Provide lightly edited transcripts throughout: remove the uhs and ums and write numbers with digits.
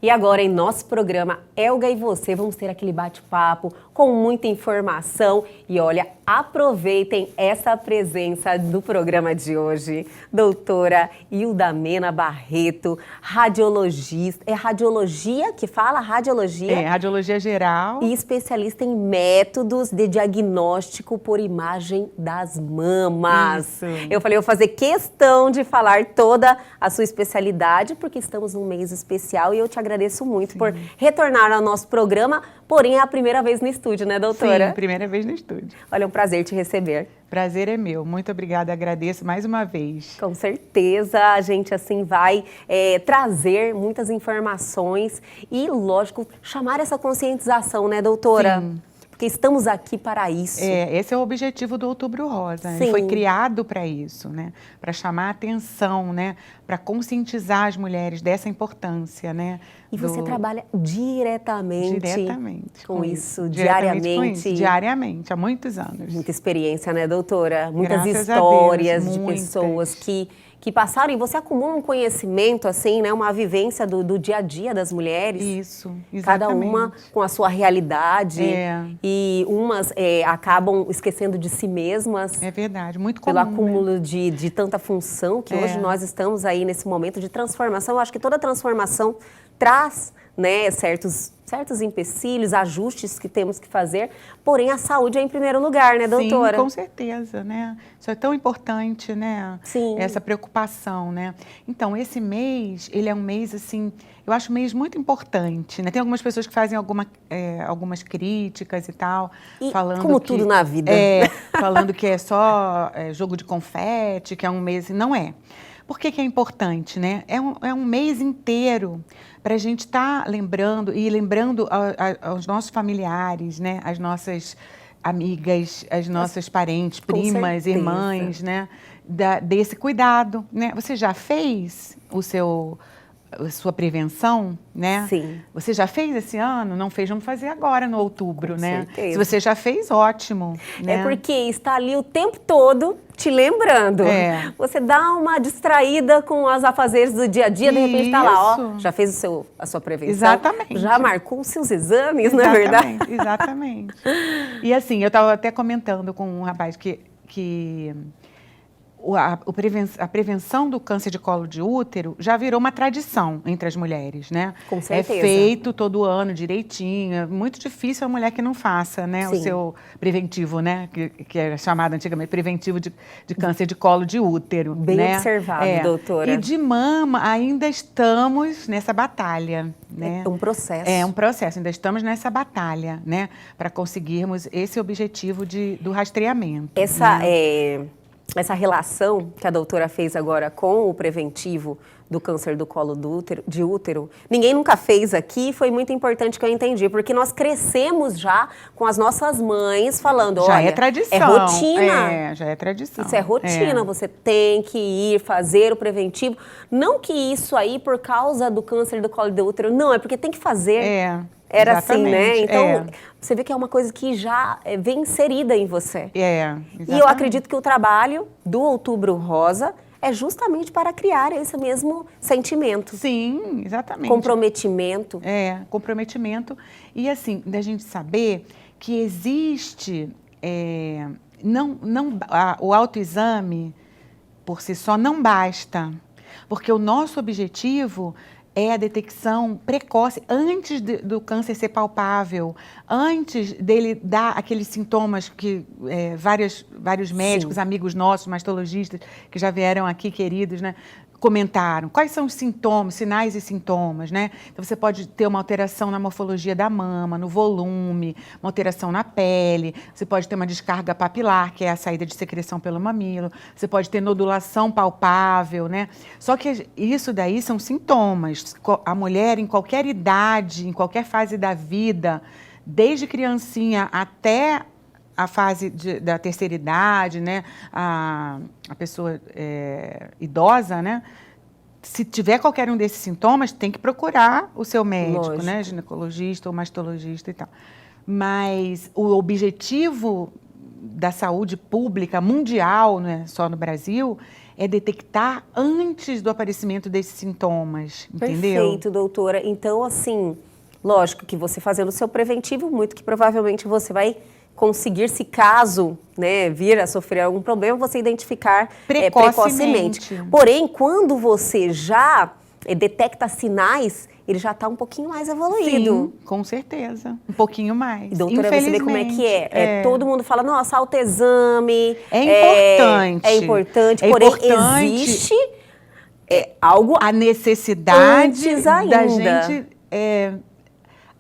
E agora, em nosso programa Elga e Você, vamos ter aquele bate-papo com muita informação. E olha, aproveitem essa presença do programa de hoje. Doutora Hilda Mena Barreto, radiologista. É radiologia que fala? Radiologia? É, radiologia geral. E especialista em métodos de diagnóstico por imagem das mamas. Isso. Eu falei, eu vou fazer questão de falar toda a sua especialidade, porque estamos num mês especial e eu te agradeço muito por retornar ao nosso programa, porém é a primeira vez no estúdio, né, doutora? Sim, primeira vez no estúdio. Olha, é um prazer te receber. Prazer é meu. Muito obrigada, agradeço mais uma vez. Com certeza, a gente assim vai trazer muitas informações e, lógico, chamar essa conscientização, né, doutora? Sim. Porque estamos aqui para isso. Esse é o objetivo do Outubro Rosa. Ele foi criado para isso, né? Para chamar a atenção, né? Para conscientizar as mulheres dessa importância, né? E você trabalha diretamente com isso, diariamente? Diariamente, há muitos anos. Muita experiência, né, doutora? Muitas Graças histórias a Deus, de muitas. pessoas que passaram, e você acumula um conhecimento, assim, né? Uma vivência do dia a dia das mulheres. Isso, exatamente. Cada uma com a sua realidade. E umas acabam esquecendo de si mesmas. É verdade, muito comum. Pelo acúmulo de tanta função, que hoje nós estamos aí nesse momento de transformação. Eu acho que toda transformação traz, né, certos empecilhos, ajustes que temos que fazer, porém a saúde é em primeiro lugar, né, doutora? Sim, com certeza, né? Isso é tão importante, né? Sim. Essa preocupação, né? Então, esse mês, ele é um mês, assim, eu acho um mês muito importante, né? Tem algumas pessoas que fazem algumas críticas e tal, falando como que, tudo na vida. Falando que é só jogo de confete, que é um mês, não é. Por que é importante, né? É um mês inteiro para a gente estar lembrando aos nossos familiares, né? As nossas amigas, as nossas parentes, primas, irmãs, né? Desse cuidado, né? Você já fez a sua prevenção, né? Sim. Você já fez esse ano? Não fez? Vamos fazer agora, no outubro, Com né? certeza. Se você já fez, ótimo. Né? É porque está ali o tempo todo te lembrando. Você dá uma distraída com os afazeres do dia a dia, de repente está lá, ó, já fez a sua prevenção. Exatamente. Já marcou os seus exames, não é verdade? Exatamente. E assim, eu estava até comentando com um rapaz que a prevenção do câncer de colo de útero já virou uma tradição entre as mulheres, né? Com certeza. É feito todo ano direitinho. É muito difícil a mulher que não faça, né? O seu preventivo, né? Que era chamado antigamente preventivo de câncer de colo de útero. Bem né? observado, doutora. E de mama ainda estamos nessa batalha, né? É um processo. É um processo, ainda estamos nessa batalha, né? Para conseguirmos esse objetivo do rastreamento. Essa relação que a doutora fez agora com o preventivo do câncer do colo de útero, ninguém nunca fez aqui, foi muito importante que eu entendi, porque nós crescemos já com as nossas mães falando, já olha, é tradição. É rotina. Já é tradição. Isso é rotina, você tem que ir fazer o preventivo. Não que isso aí, por causa do câncer do colo de útero, não, é porque tem que fazer. Era exatamente. assim, né? Então, você vê que é uma coisa que já vem inserida em você. Exatamente. E eu acredito que o trabalho do Outubro Rosa é justamente para criar esse mesmo sentimento. Sim, exatamente. Comprometimento. Comprometimento. E assim, da gente saber que existe... o autoexame, por si só, não basta. Porque o nosso objetivo é a detecção precoce, antes do câncer ser palpável, antes dele dar aqueles sintomas que vários médicos, amigos nossos, mastologistas, que já vieram aqui, queridos, né, comentaram. Quais são os sintomas, sinais e sintomas, né? Então, você pode ter uma alteração na morfologia da mama, no volume, uma alteração na pele, você pode ter uma descarga papilar, que é a saída de secreção pelo mamilo, você pode ter nodulação palpável, né? Só que isso daí são sintomas. A mulher, em qualquer idade, em qualquer fase da vida, desde criancinha até a fase da terceira idade, né? A pessoa idosa, né? Se tiver qualquer um desses sintomas, tem que procurar o seu médico, né? Ginecologista ou mastologista e tal. Mas o objetivo da saúde pública mundial, não é só no Brasil, é detectar antes do aparecimento desses sintomas, entendeu? Perfeito, doutora. Então, assim, lógico que você fazendo o seu preventivo, muito que provavelmente você vai conseguir, se caso, né, vir a sofrer algum problema, você identificar precocemente. Porém, quando você já detecta sinais, ele já está um pouquinho mais evoluído. Sim, com certeza. Um pouquinho mais. Doutora, você vê como é que todo mundo fala, nossa, autoexame. É importante. É importante, porém existe algo a necessidade antes ainda da gente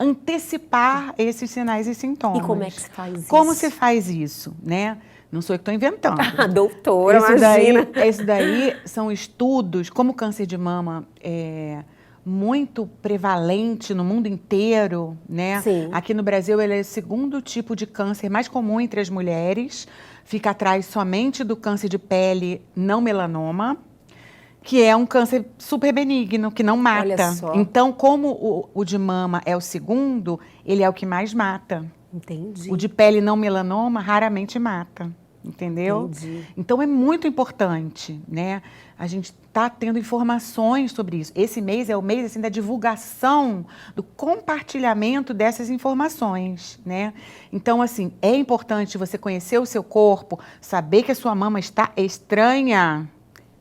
antecipar esses sinais e sintomas. E como é que se faz isso? Como se faz isso, né? Não sou eu que estou inventando. Doutora, imagina. Isso daí são estudos, como o câncer de mama é muito prevalente no mundo inteiro, né? Sim. Aqui no Brasil, ele é o segundo tipo de câncer mais comum entre as mulheres. Fica atrás somente do câncer de pele não melanoma, que é um câncer super benigno, que não mata. Olha só. Então, como o de mama é o segundo, ele é o que mais mata. Entendi. O de pele não melanoma raramente mata, entendeu? Entendi. Então, é muito importante, né? A gente está tendo informações sobre isso. Esse mês é o mês assim, da divulgação, do compartilhamento dessas informações, né? Então, assim, é importante você conhecer o seu corpo, saber que a sua mama está estranha.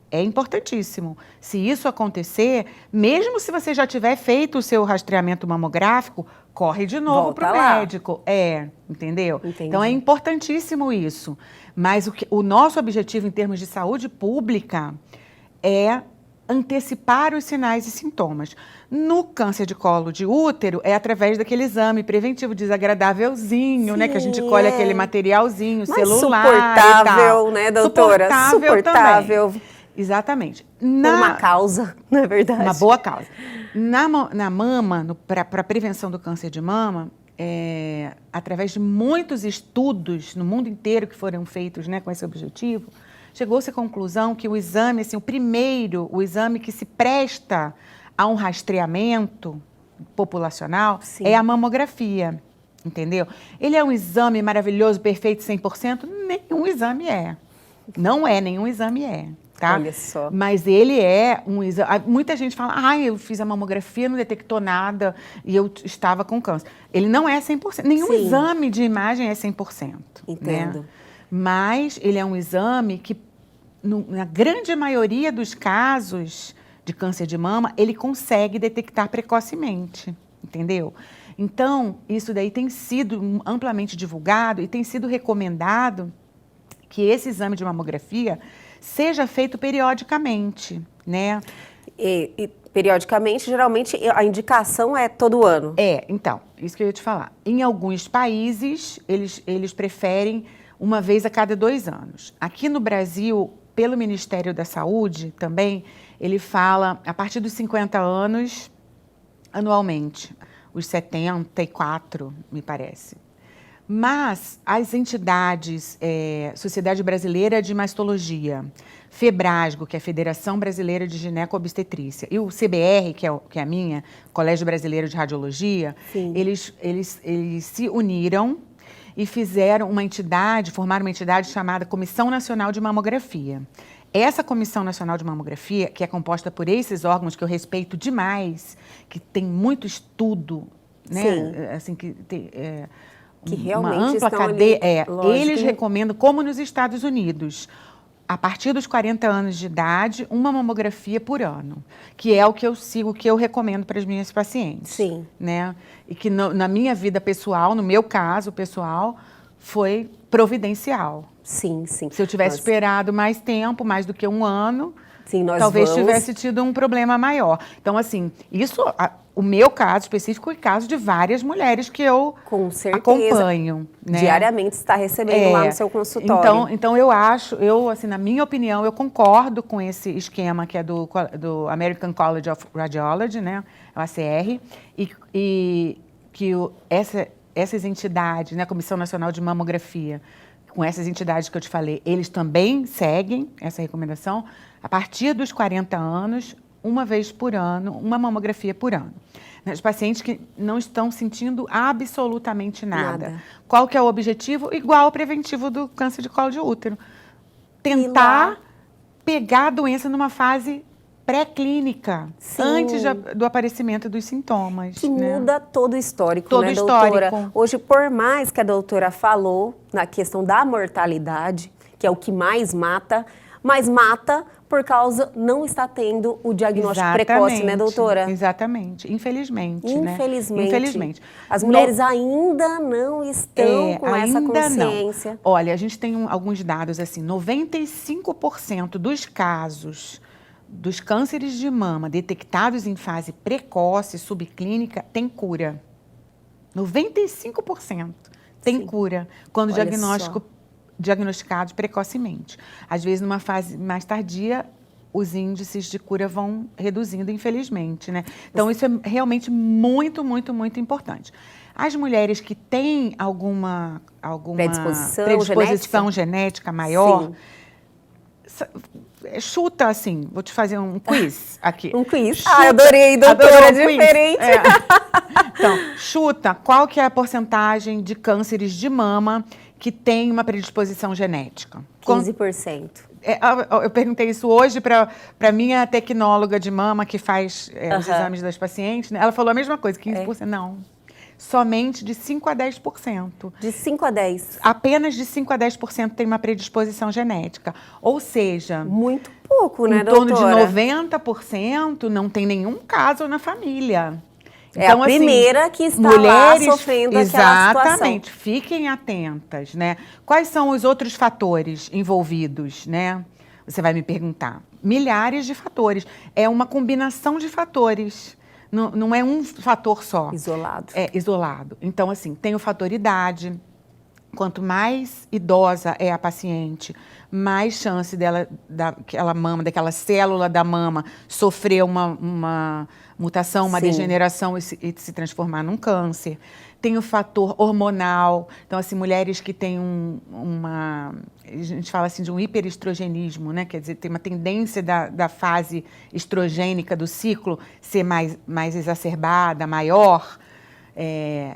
É importantíssimo. Se isso acontecer, mesmo se você já tiver feito o seu rastreamento mamográfico, corre de novo para o médico. Entendeu? Entendi. Então é importantíssimo isso. Mas o nosso objetivo em termos de saúde pública é antecipar os sinais e sintomas. No câncer de colo de útero, é através daquele exame preventivo desagradávelzinho, Sim, né? Que a gente colhe aquele materialzinho mas celular suportável, né, doutora? Suportável. Também. Exatamente. Por uma causa, não é verdade? Uma boa causa. Na mama, para a prevenção do câncer de mama, através de muitos estudos no mundo inteiro que foram feitos, né, com esse objetivo, chegou-se à conclusão que o exame, assim, o exame que se presta a um rastreamento populacional é a mamografia, entendeu? Ele é um exame maravilhoso, perfeito, 100%? Nenhum exame é. Não é, nenhum exame é. Tá? Olha só. Mas ele é um exame. Muita gente fala, eu fiz a mamografia, não detectou nada e eu estava com câncer. Ele não é 100%. Nenhum exame de imagem é 100%. Entendo. Né? Mas ele é um exame que, na grande maioria dos casos de câncer de mama, ele consegue detectar precocemente. Entendeu? Então, isso daí tem sido amplamente divulgado e tem sido recomendado que esse exame de mamografia seja feito periodicamente, né? E periodicamente, geralmente, a indicação é todo ano? Então, isso que eu ia te falar. Em alguns países, eles preferem uma vez a cada 2 anos. Aqui no Brasil, pelo Ministério da Saúde também, ele fala a partir dos 50 anos, anualmente. Os 74, me parece. Mas as entidades, Sociedade Brasileira de Mastologia, FEBRASGO, que é a Federação Brasileira de Gineco-Obstetrícia, e o CBR, que é a minha, Colégio Brasileiro de Radiologia, eles se uniram e formaram uma entidade chamada Comissão Nacional de Mamografia. Essa Comissão Nacional de Mamografia, que é composta por esses órgãos que eu respeito demais, que tem muito estudo, né? Assim, que realmente uma ampla cadeia. Eles recomendam, como nos Estados Unidos, a partir dos 40 anos de idade, uma mamografia por ano, que é o que eu sigo, que eu recomendo para as minhas pacientes. Sim. Né? E que na minha vida pessoal, no meu caso pessoal, foi providencial. Sim, sim. Se eu tivesse esperado mais tempo, mais do que 1 ano, talvez tivesse tido um problema maior. Então, assim, o meu caso específico é o caso de várias mulheres que eu acompanho. Né? Diariamente está recebendo lá no seu consultório. Então assim, na minha opinião, eu concordo com esse esquema que é do American College of Radiology, né? O ACR, e que essas entidades, né, a Comissão Nacional de Mamografia, com essas entidades que eu te falei, eles também seguem essa recomendação. A partir dos 40 anos, uma vez por ano, uma mamografia por ano. Os pacientes que não estão sentindo absolutamente nada. Qual que é o objetivo? Igual ao preventivo do câncer de colo de útero. Tentar pegar a doença numa fase pré-clínica, Sim. antes do aparecimento dos sintomas. Que né? muda todo o histórico, Todo né, o doutora? histórico. Hoje, por mais que a doutora falou na questão da mortalidade, que é o que mais mata, mas mata por causa não está tendo o diagnóstico precoce, né, doutora? Exatamente. Infelizmente. Infelizmente. Né? Infelizmente. As mulheres ainda não estão com essa consciência. Não. Olha, a gente tem alguns dados assim, 95% dos casos dos cânceres de mama detectados em fase precoce, subclínica, tem cura. 95% tem cura quando diagnosticados precocemente. Às vezes, numa fase mais tardia, os índices de cura vão reduzindo, infelizmente, né? Então, isso é realmente muito, muito, muito importante. As mulheres que têm alguma predisposição genética maior, chuta assim, vou te fazer um quiz aqui. Um quiz? Eu adorei, doutora, diferente. Então, chuta qual que é a porcentagem de cânceres de mama que tem uma predisposição genética? 15%. Eu perguntei isso hoje para a minha tecnóloga de mama que faz os exames das pacientes, né? Ela falou a mesma coisa, 15%. Não. Somente de 5 a 10%. De 5 a 10%. Apenas de 5 a 10% tem uma predisposição genética. Ou seja... Muito pouco, né, doutora? Em torno de 90% não tem nenhum caso na família. Então, a primeira assim, que está lá sofrendo aquela situação. Exatamente. Fiquem atentas, né? Quais são os outros fatores envolvidos, né? Você vai me perguntar. Milhares de fatores. É uma combinação de fatores. Não é um fator só. Isolado. É isolado. Então, assim, tem o fator idade. Quanto mais idosa é a paciente, mais chance daquela célula da mama sofrer uma mutação, uma degeneração e se transformar num câncer. Tem o fator hormonal. Então, assim, mulheres que têm a gente fala assim de um hiperestrogenismo, né? Quer dizer, tem uma tendência da fase estrogênica do ciclo ser mais exacerbada, maior.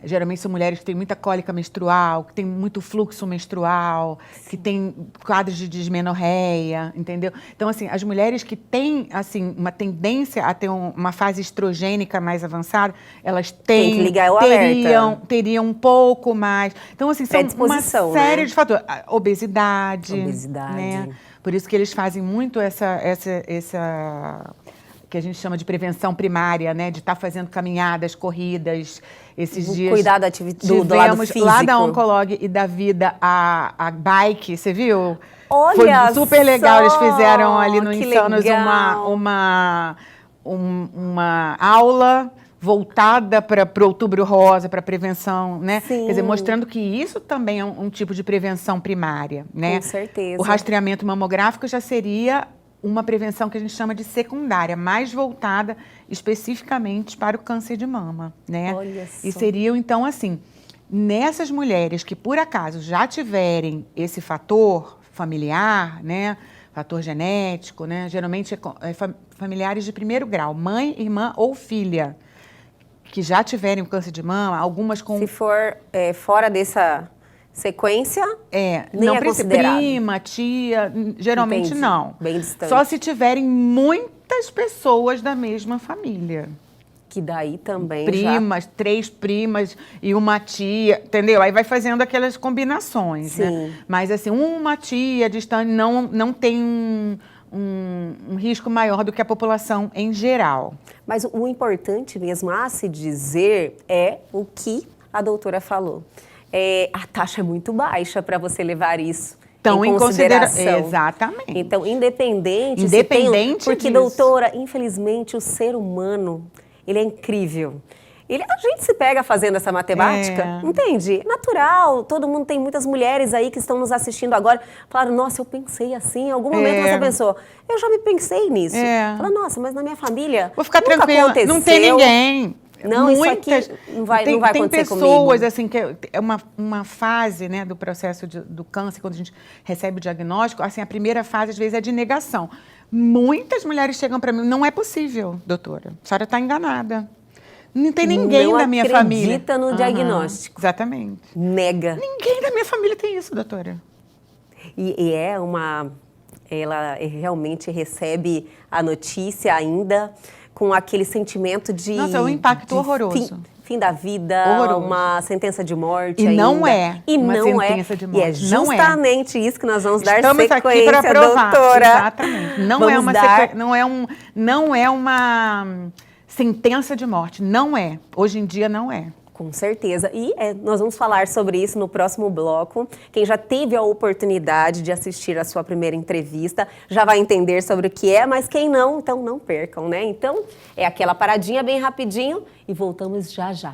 Geralmente são mulheres que têm muita cólica menstrual, que têm muito fluxo menstrual, que têm quadros de dismenorreia, entendeu? Então, assim, as mulheres que têm, assim, uma tendência a ter uma fase estrogênica mais avançada, elas tem que ligar o alerta. Teriam um pouco mais. Então, assim, são uma série de fatores. Obesidade. Né? Por isso que eles fazem muito essa que a gente chama de prevenção primária, né? De estar fazendo caminhadas, corridas. Esses dias cuidar do lado físico. Lá da Oncolog e da Vida a bike, você viu? Olha, foi super legal. Eles fizeram ali no Insanos uma aula voltada para o Outubro Rosa, para prevenção, né? Sim. Quer dizer, mostrando que isso também é um tipo de prevenção primária, né? Com certeza. O rastreamento mamográfico já seria uma prevenção que a gente chama de secundária, mais voltada especificamente para o câncer de mama, né? Olha só. E seriam, então, assim, nessas mulheres que, por acaso, já tiverem esse fator familiar, né? Fator genético, né? Geralmente familiares de primeiro grau, mãe, irmã ou filha, que já tiverem o câncer de mama, algumas com... Se for fora dessa sequência, nem não é considerado. Prima, tia, geralmente Entendi. não. Bem distante. Só se tiverem muitas pessoas da mesma família. Que daí também primas, 3 primas e uma tia, entendeu? Aí vai fazendo aquelas combinações, né? Mas assim, uma tia distante não tem um risco maior do que a população em geral. Mas o importante mesmo a se dizer é o que a doutora falou. A taxa é muito baixa para você levar isso em consideração. Exatamente. Então, independente porque, disso. doutora, infelizmente, o ser humano, ele é incrível. A gente se pega fazendo essa matemática, entende? Natural, todo mundo tem muitas mulheres aí que estão nos assistindo agora. Falaram, nossa, eu pensei assim, em algum momento você pensou, eu já me pensei nisso. Fala, nossa, mas na minha família vou ficar nunca tranquila, aconteceu. Não tem ninguém. Não, muitas, isso aqui não vai acontecer comigo. Tem pessoas, assim, que é uma fase, né, do processo do câncer, quando a gente recebe o diagnóstico, assim, a primeira fase, às vezes, é de negação. Muitas mulheres chegam para mim, não é possível, doutora, a senhora está enganada. Não tem ninguém da minha família. Não acredita no diagnóstico. Exatamente. Nega. Ninguém da minha família tem isso, doutora. E é uma ela realmente recebe a notícia ainda com aquele sentimento de... Nossa, é um impacto horroroso. Fim da vida, horroroso. Uma sentença de morte e ainda. Não é e uma não sentença de morte. E é justamente isso que nós vamos dar Estamos sequência, aqui para provar. doutora. Exatamente. Não é uma sentença de morte. Não é. Hoje em dia não é. Com certeza. E nós vamos falar sobre isso no próximo bloco. Quem já teve a oportunidade de assistir a sua primeira entrevista já vai entender sobre o que é, mas quem não, então não percam, né? Então, é aquela paradinha bem rapidinho e voltamos já já.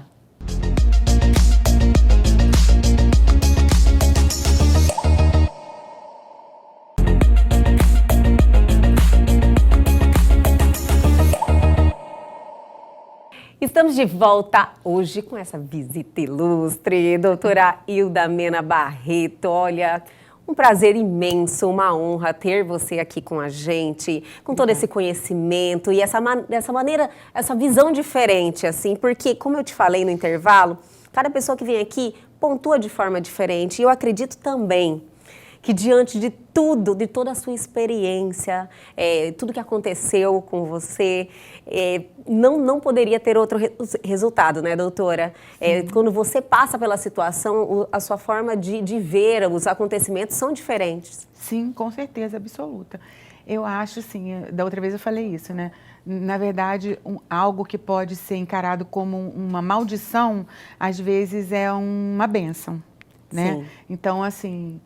Estamos de volta hoje com essa visita ilustre, doutora Hilda Mena Barreto. Olha, um prazer imenso, uma honra ter você aqui com a gente, com todo esse conhecimento e essa maneira, essa visão diferente, assim, porque, como eu te falei no intervalo, cada pessoa que vem aqui pontua de forma diferente. E eu acredito também que diante de tudo, de toda a sua experiência, tudo que aconteceu com você, não poderia ter outro resultado, né, doutora? Quando você passa pela situação, a sua forma de ver os acontecimentos são diferentes. Sim, com certeza, absoluta. Eu acho, assim, da outra vez eu falei isso, né? Na verdade, algo que pode ser encarado como uma maldição, às vezes é uma bênção, né? Sim. Então, assim...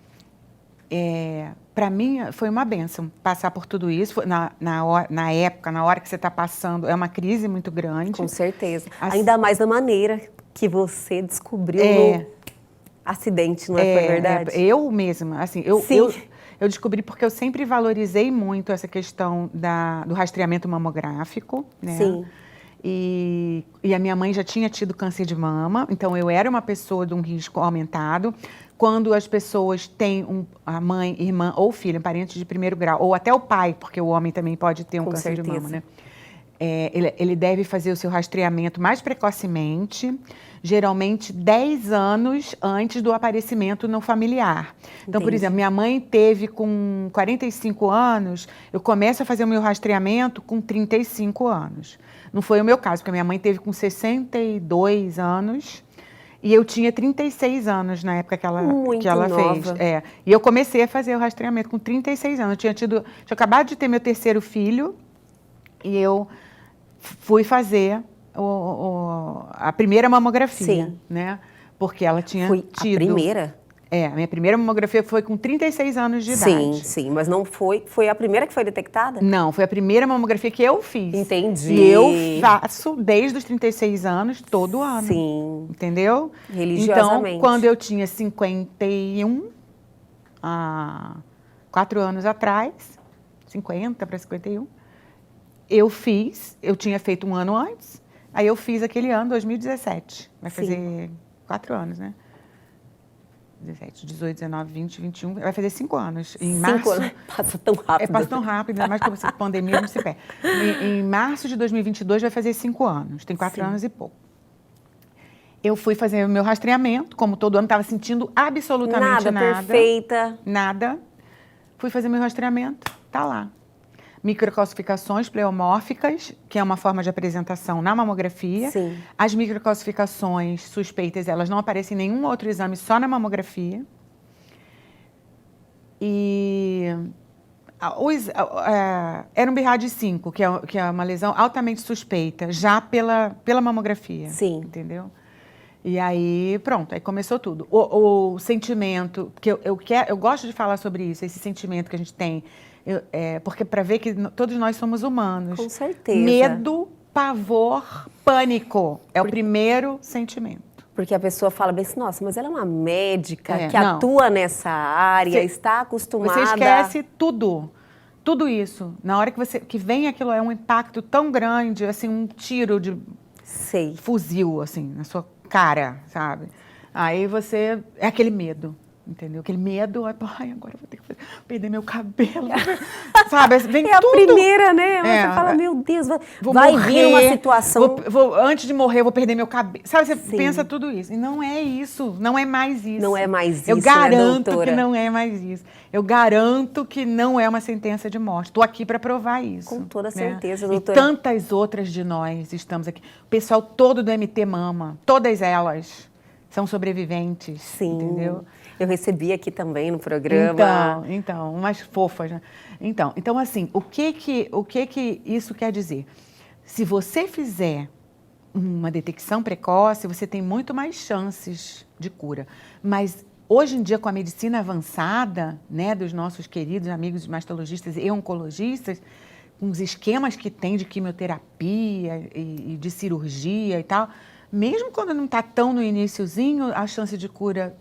para mim foi uma bênção passar por tudo isso. Na época, na hora que você está passando, é uma crise muito grande. Com certeza. Ainda mais da maneira que você descobriu no acidente, não foi verdade? Eu mesma, assim, eu descobri porque eu sempre valorizei muito essa questão do rastreamento mamográfico, né? Sim. E a minha mãe já tinha tido câncer de mama, então eu era uma pessoa de um risco aumentado. Quando as pessoas têm a mãe, irmã ou filho, um parente de primeiro grau, ou até o pai, porque o homem também pode ter um câncer de mama, né? Ele deve fazer o seu rastreamento mais precocemente, geralmente 10 anos antes do aparecimento no familiar. Então, por exemplo, minha mãe teve com 45 anos, eu começo a fazer o meu rastreamento com 35 anos. Não foi o meu caso, porque minha mãe teve com 62 anos e eu tinha 36 anos na época que ela fez. E eu comecei a fazer o rastreamento com 36 anos. Eu tinha acabado de ter meu terceiro filho e eu fui fazer a primeira mamografia. Sim. Né? Porque ela tinha tido... A primeira? A minha primeira mamografia foi com 36 anos de idade. Sim, mas não foi a primeira que foi detectada? Não, foi a primeira mamografia que eu fiz. Entendi. E eu faço desde os 36 anos, todo ano. Sim. Entendeu? Religiosamente. Então, quando eu tinha 51, há 4 anos atrás, 50 para 51, eu tinha feito um ano antes, aí eu fiz aquele ano, 2017. Vai fazer 4 anos, né? 17, 18, 19, 20, 21, vai fazer 5 anos. Em março, anos. Passa tão rápido. Passa tão rápido, ainda mais que a pandemia não se perde. Em março de 2022 vai fazer 5 anos, tem 4 anos e pouco. Eu fui fazer o meu rastreamento, como todo ano, estava sentindo absolutamente nada. Perfeita. Nada. Fui fazer meu rastreamento, tá lá. Microcalcificações pleomórficas, que é uma forma de apresentação na mamografia. Sim. As microcalcificações suspeitas, elas não aparecem em nenhum outro exame, só na mamografia. E era um BRAD5, que é uma lesão altamente suspeita, já pela mamografia. Sim. Entendeu? E aí, pronto, aí começou tudo. O sentimento, que eu gosto de falar sobre isso, esse sentimento que a gente tem, porque para ver que todos nós somos humanos. Com certeza. Medo, pavor, pânico é o primeiro sentimento. Porque a pessoa fala bem assim, nossa, mas ela é uma médica que atua nessa área, está acostumada... Você esquece tudo isso. Na hora que vem aquilo, é um impacto tão grande, assim, um tiro de fuzil, assim, na sua cara, sabe? Aí é aquele medo. entendeu? Aquele medo, ai, agora eu vou ter que perder meu cabelo, sabe? Vem É a tudo. primeira, né? Você fala, meu Deus, vai vir uma situação... Antes de morrer, eu vou perder meu cabelo. Sabe, você Sim. pensa tudo isso. E não é isso, não é mais isso. Não é mais isso, eu garanto né, doutora? que não é mais isso. Eu garanto que não é uma sentença de morte. Estou aqui para provar isso. Com toda né? certeza, doutora. E tantas outras de nós estamos aqui. O pessoal todo do MT Mama, todas elas são sobreviventes. Sim. Entendeu? Eu recebi aqui também no programa. Então, umas fofas, né? Então assim, o que isso quer dizer? Se você fizer uma detecção precoce, você tem muito mais chances de cura. Mas hoje em dia, com a medicina avançada, né, dos nossos queridos amigos mastologistas e oncologistas, com os esquemas que tem de quimioterapia e de cirurgia e tal, mesmo quando não está tão no iniciozinho, a chance de cura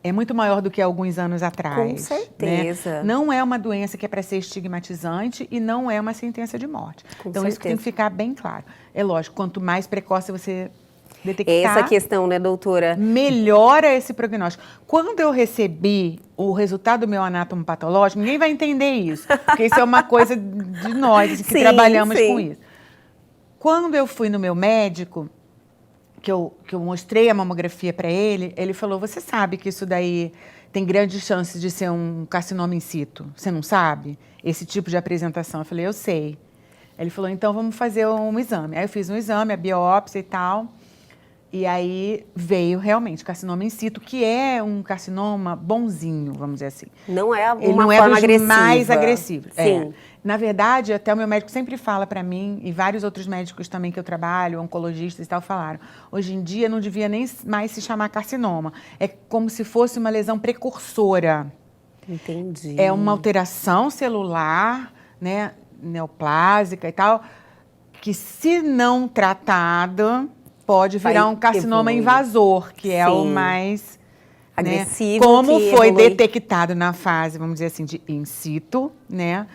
é muito maior do que alguns anos atrás. Com certeza. Né? Não é uma doença que é para ser estigmatizante e não é uma sentença de morte. Então, isso que tem que ficar bem claro. É lógico, quanto mais precoce você detectar... Essa questão, né, doutora? Melhora esse prognóstico. Quando eu recebi o resultado do meu anátomo patológico, ninguém vai entender isso, porque isso é uma coisa de nós, assim, que trabalhamos com isso. Quando eu fui no meu médico, que eu mostrei a mamografia para ele, ele falou, você sabe que isso daí tem grandes chances de ser um carcinoma in situ? Você não sabe? Esse tipo de apresentação. Eu falei, eu sei. Ele falou, então vamos fazer um exame. Aí eu fiz um exame, a biópsia e tal, e aí veio realmente carcinoma in situ, que é um carcinoma bonzinho, vamos dizer assim. Não é uma Ele não forma é agressiva. Mais agressivo. Sim. Na verdade, até o meu médico sempre fala para mim, e vários outros médicos também que eu trabalho, oncologistas e tal, falaram, hoje em dia não devia nem mais se chamar carcinoma. É como se fosse uma lesão precursora. Entendi. É uma alteração celular, né, neoplásica e tal, que se não tratada, pode virar um carcinoma invasor, que é o mais... agressivo, né? Como foi detectado na fase, vamos dizer assim, de in situ, né?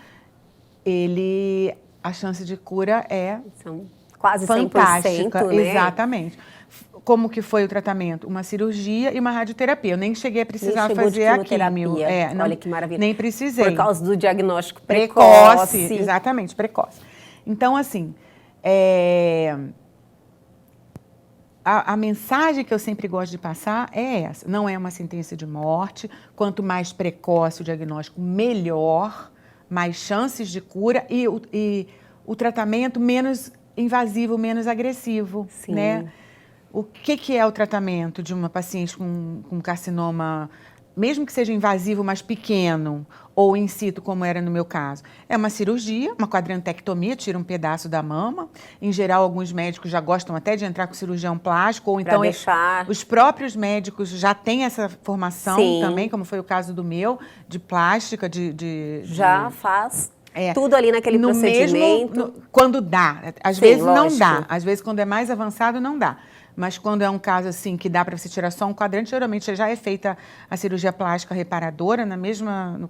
A chance de cura é são quase fantástica, 100%, né? Exatamente. Como que foi o tratamento? Uma cirurgia e uma radioterapia. Eu nem cheguei a precisar fazer a quimio. Olha que maravilha. Nem precisei. Por causa do diagnóstico precoce. Exatamente, precoce. Então, assim, a mensagem que eu sempre gosto de passar é essa. Não é uma sentença de morte. Quanto mais precoce o diagnóstico, melhor. Mais chances de cura e o tratamento menos invasivo, menos agressivo. Sim. Né? O que é o tratamento de uma paciente com carcinoma, mesmo que seja invasivo, mas pequeno, ou in situ, como era no meu caso? É uma cirurgia, uma quadrantectomia, tira um pedaço da mama. Em geral, alguns médicos já gostam até de entrar com cirurgião plástico, ou então os próprios médicos já têm essa formação também, como foi o caso do meu, de plástica, já faz tudo ali naquele procedimento. Quando dá. Às vezes não dá. Às vezes, quando é mais avançado, não dá. Mas quando é um caso assim que dá para você tirar só um quadrante, geralmente já é feita a cirurgia plástica reparadora no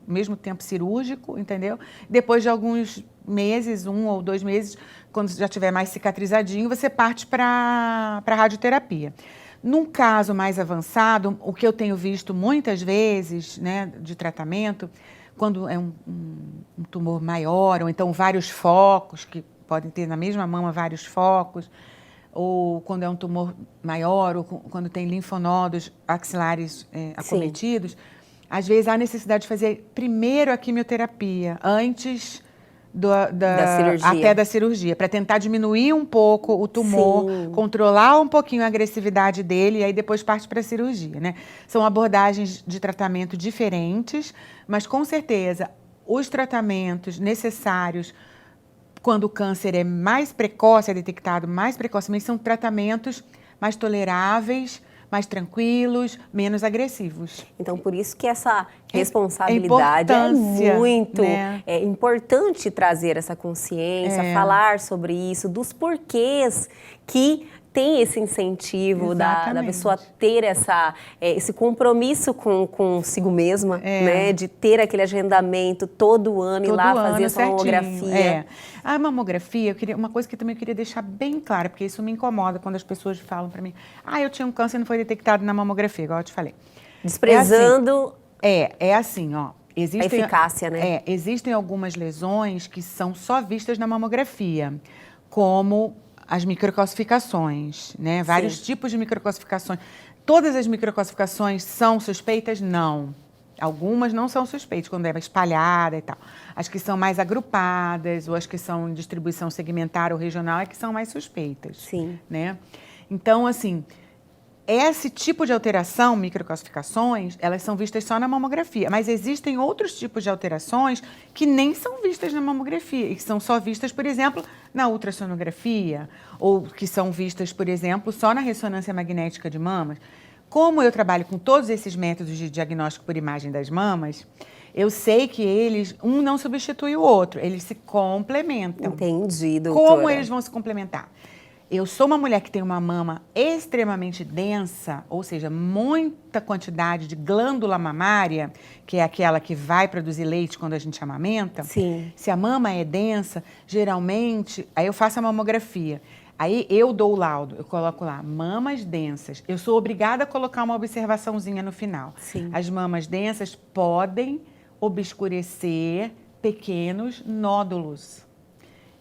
mesmo tempo cirúrgico, entendeu? Depois de alguns meses, 1 ou 2 meses, quando já estiver mais cicatrizadinho, você parte para a radioterapia. Num caso mais avançado, o que eu tenho visto muitas vezes, né, de tratamento, quando é um tumor maior, ou então vários focos, que podem ter na mesma mama vários focos, ou quando é um tumor maior, ou quando tem linfonodos axilares acometidos, às vezes há necessidade de fazer primeiro a quimioterapia, antes até da cirurgia, para tentar diminuir um pouco o tumor, controlar um pouquinho a agressividade dele, e aí depois parte para a cirurgia, né? São abordagens de tratamento diferentes, mas com certeza os tratamentos necessários quando o câncer é mais precoce, é detectado mais precocemente, são tratamentos mais toleráveis, mais tranquilos, menos agressivos. Então, por isso que essa responsabilidade é muito importante trazer essa consciência, falar sobre isso, dos porquês que tem esse incentivo da pessoa ter esse compromisso consigo mesma, né? De ter aquele agendamento todo ano, ir lá fazer essa mamografia. A mamografia, uma coisa que eu também queria deixar bem clara, porque isso me incomoda quando as pessoas falam para mim, eu tinha um câncer e não foi detectado na mamografia, igual eu te falei. Desprezando É assim, ó. a eficácia, né? Existem algumas lesões que são só vistas na mamografia, como as microcalcificações, né? Vários tipos de microcalcificações. Todas as microcalcificações são suspeitas? Não. Algumas não são suspeitas, quando é espalhada e tal. As que são mais agrupadas ou as que são em distribuição segmentar ou regional é que são mais suspeitas. Sim. Né? Então, assim, esse tipo de alteração, microcalcificações, elas são vistas só na mamografia. Mas existem outros tipos de alterações que nem são vistas na mamografia e que são só vistas, por exemplo, na ultrassonografia ou que são vistas, por exemplo, só na ressonância magnética de mamas. Como eu trabalho com todos esses métodos de diagnóstico por imagem das mamas, eu sei que um não substitui o outro, eles se complementam. Entendi, doutora. Como eles vão se complementar? Eu sou uma mulher que tem uma mama extremamente densa, ou seja, muita quantidade de glândula mamária, que é aquela que vai produzir leite quando a gente amamenta. Sim. Se a mama é densa, geralmente, aí eu faço a mamografia. Aí eu dou o laudo, eu coloco lá, mamas densas. Eu sou obrigada a colocar uma observaçãozinha no final. Sim. As mamas densas podem obscurecer pequenos nódulos.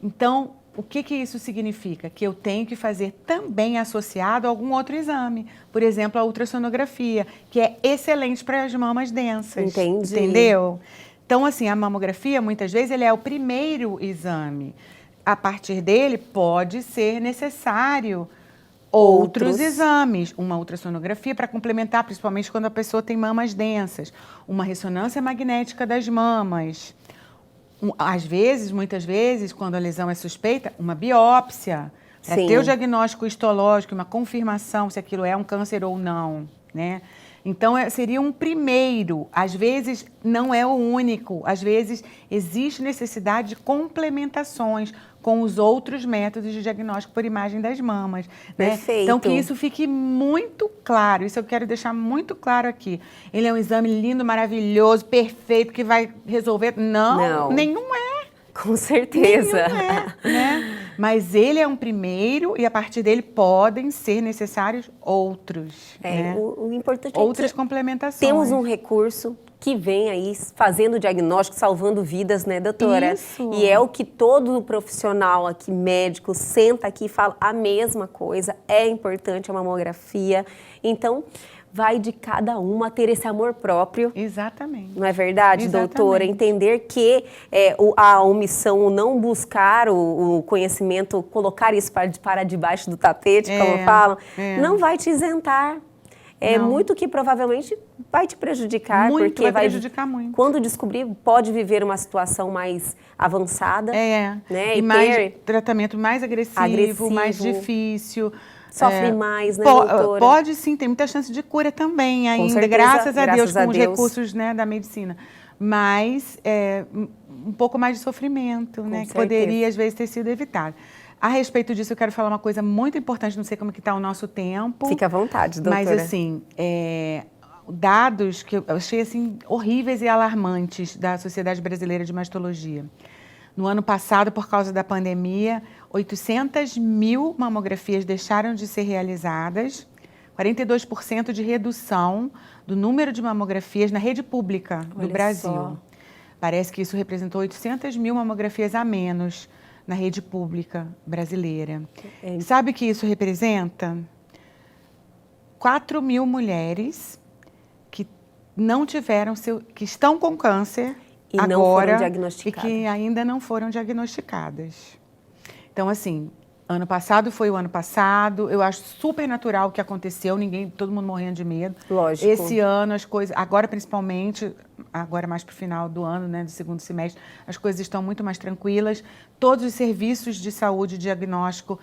Então, o que isso significa? Que eu tenho que fazer também associado a algum outro exame. Por exemplo, a ultrassonografia, que é excelente para as mamas densas. Entendi. Entendeu? Então, assim, a mamografia, muitas vezes, ele é o primeiro exame. A partir dele, pode ser necessário outros exames. Uma ultrassonografia para complementar, principalmente quando a pessoa tem mamas densas. Uma ressonância magnética das mamas. Às vezes, muitas vezes, quando a lesão é suspeita, uma biópsia, para ter o diagnóstico histológico, uma confirmação se aquilo é um câncer ou não, né? Então, seria um primeiro, às vezes não é o único, às vezes existe necessidade de complementações com os outros métodos de diagnóstico por imagem das mamas. Né? Perfeito. Então, que isso fique muito claro, isso eu quero deixar muito claro aqui. Ele é um exame lindo, maravilhoso, perfeito, que vai resolver? Não. Nenhum é. Com certeza. Nenhum é, né? Mas ele é um primeiro e a partir dele podem ser necessários outros. Né? O importante outras é que complementações. Temos um recurso que vem aí fazendo o diagnóstico, salvando vidas, né, doutora? Isso. E é o que todo profissional aqui, médico, senta aqui e fala a mesma coisa. É importante a mamografia. Então, vai de cada uma ter esse amor próprio. Exatamente. Não é verdade, Exatamente. doutora? Entender que a omissão, o não buscar o conhecimento, colocar isso para debaixo do tapete, como falam, não vai te isentar. É muito que provavelmente vai te prejudicar. Muito, porque vai prejudicar muito. Quando descobrir, pode viver uma situação mais avançada. Né? E mais tratamento mais agressivo, mais difícil. Sofre mais, né, doutora? Pode sim, tem muita chance de cura também ainda, certeza, graças a Deus, com os recursos, né, da medicina. Mas um pouco mais de sofrimento, né, que poderia às vezes ter sido evitado. A respeito disso, eu quero falar uma coisa muito importante, não sei como que está o nosso tempo. Fica à vontade, doutora. Mas assim, dados que eu achei assim, horríveis e alarmantes da Sociedade Brasileira de Mastologia. No ano passado, por causa da pandemia, 800 mil mamografias deixaram de ser realizadas, 42% de redução do número de mamografias na rede pública do Brasil. Só. Parece que isso representou 800 mil mamografias a menos na rede pública brasileira. Sabe o que isso representa? 4 mil mulheres que não tiveram que estão com câncer e agora, não foram diagnosticadas. E que ainda não foram diagnosticadas. Então, assim, ano passado foi o ano passado, eu acho super natural o que aconteceu, todo mundo morrendo de medo. Lógico. Esse ano as coisas, agora principalmente, agora mais para o final do ano, né, do segundo semestre, as coisas estão muito mais tranquilas. Todos os serviços de saúde e diagnóstico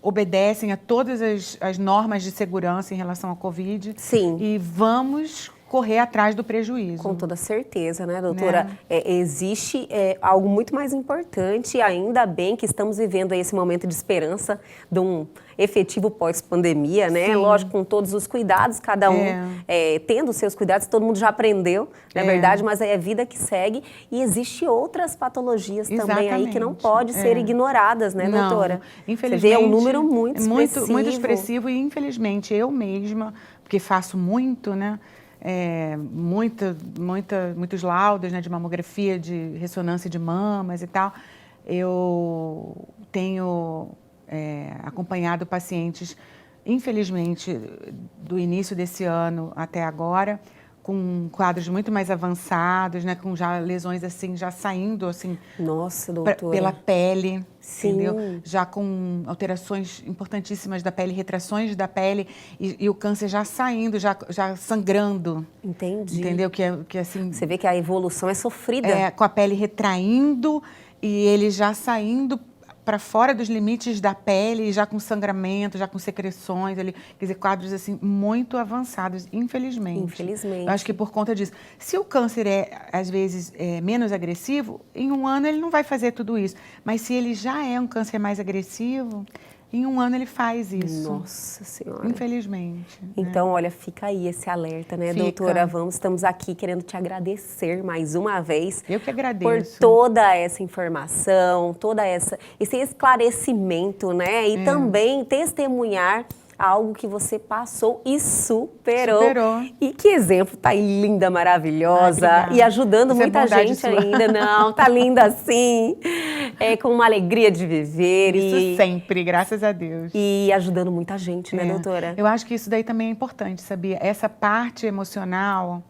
obedecem a todas as normas de segurança em relação à Covid. Sim. E vamos correr atrás do prejuízo. Com toda certeza, né, doutora? Existe algo muito mais importante, ainda bem que estamos vivendo aí esse momento de esperança de um efetivo pós-pandemia, né? Sim. Lógico, com todos os cuidados, cada um tendo os seus cuidados, todo mundo já aprendeu, não é verdade? Mas é a vida que segue e existe outras patologias também aí que não podem ser ignoradas, né, doutora? Infelizmente. Você vê, é um número muito expressivo. Muito expressivo e, infelizmente, eu mesma porque faço muito, né? Muitos laudos, né, de mamografia, de ressonância de mamas e tal. Eu tenho acompanhado pacientes, infelizmente, do início desse ano até agora, com quadros muito mais avançados, né, com já lesões assim, já saindo assim, nossa, doutora, pela pele, sim, entendeu? Já com alterações importantíssimas da pele, retrações da pele e o câncer já saindo, já sangrando. Entendi. Entendeu? Que assim, você vê que a evolução é sofrida. Com a pele retraindo e ele já saindo para fora dos limites da pele, já com sangramento, já com secreções, quer dizer, quadros assim muito avançados, infelizmente. Infelizmente. Eu acho que por conta disso. Se o câncer às vezes, menos agressivo, em um ano ele não vai fazer tudo isso. Mas se ele já é um câncer mais agressivo, em um ano ele faz isso. Nossa Senhora. Infelizmente. Então, olha, fica aí esse alerta, né, Fica. doutora? Estamos aqui querendo te agradecer mais uma vez. Eu que agradeço. Por toda essa informação, esse esclarecimento, né? E também testemunhar algo que você passou e superou. E que exemplo, tá linda, maravilhosa e ajudando muita gente ainda. Não, tá linda assim, com uma alegria de viver. Isso sempre, graças a Deus. E ajudando muita gente, né, doutora? Eu acho que isso daí também é importante, sabia? Essa parte emocional,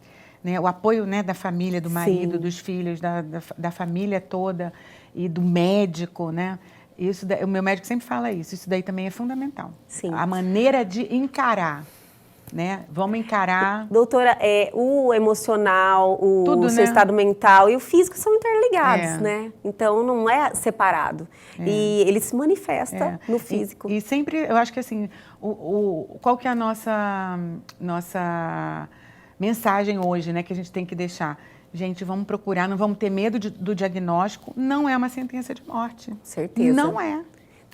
né, o apoio, né, da família, do marido, sim, dos filhos, da família toda e do médico, né? O meu médico sempre fala isso daí também é fundamental. Sim. A maneira de encarar, né? Vamos encarar... Doutora, o emocional, tudo, seu né? estado mental e o físico são interligados, né? Então, não é separado. E ele se manifesta no físico. E sempre, eu acho que assim, qual que é a nossa mensagem hoje, né? Que a gente tem que deixar? Gente, vamos procurar, não vamos ter medo do diagnóstico. Não é uma sentença de morte. Certeza. Não é.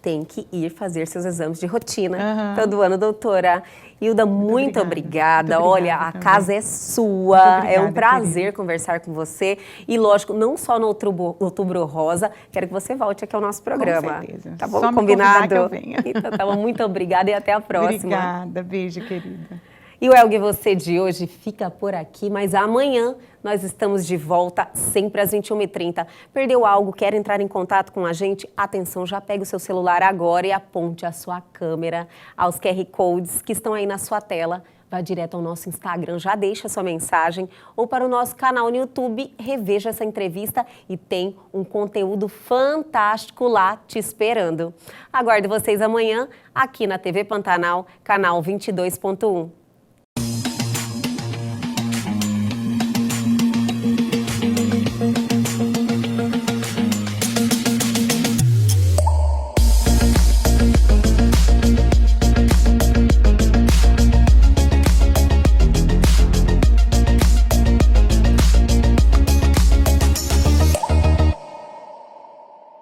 Tem que ir fazer seus exames de rotina todo ano, doutora. Hilda, muito obrigada. Olha, a casa é sua. Obrigada, é um prazer conversar com você. E, lógico, não só no Outubro Rosa, quero que você volte aqui ao nosso programa. Com certeza. Tá bom? Só combinado? Que eu venha. Então, tá bom. Muito obrigada e até a próxima. Obrigada. Beijo, querida. E o Elgue Você de hoje fica por aqui, mas amanhã nós estamos de volta, sempre às 21h30. Perdeu algo, quer entrar em contato com a gente? Atenção, já pega o seu celular agora e aponte a sua câmera aos QR Codes que estão aí na sua tela. Vá direto ao nosso Instagram, já deixa sua mensagem, ou para o nosso canal no YouTube, reveja essa entrevista e tem um conteúdo fantástico lá te esperando. Aguardo vocês amanhã aqui na TV Pantanal, canal 22.1.